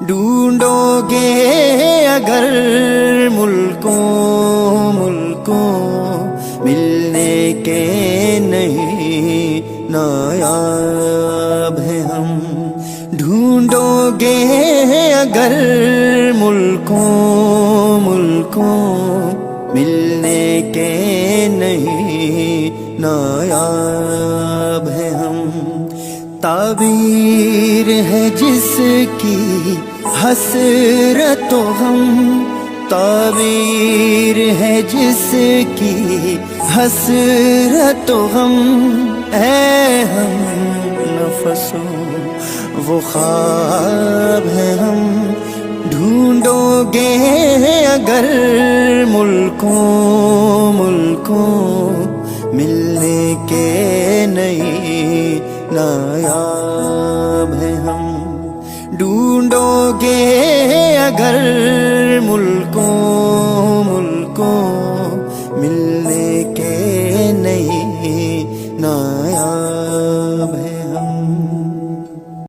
ڈھونڈو گے اگر ملکوں ملکوں ملنے کے نہیں نایاب ہیں ہم، ڈھونڈو گے اگر ملکوں ملکوں ملنے کے نہیں نایاب ہیں ہم، تعبیر ہے جس کی حسرت و غم، تعبیر ہے جس کی حسرت و غم، اے ہم نفسوں وہ خواب ہے ہم، ڈھونڈو گے اگر ملکوں ملکوں ملنے کے نہیں نایاب ہیں ہم، ڈھونڈو گے اگر ملکوں ملکوں ملنے کے نہیں نایاب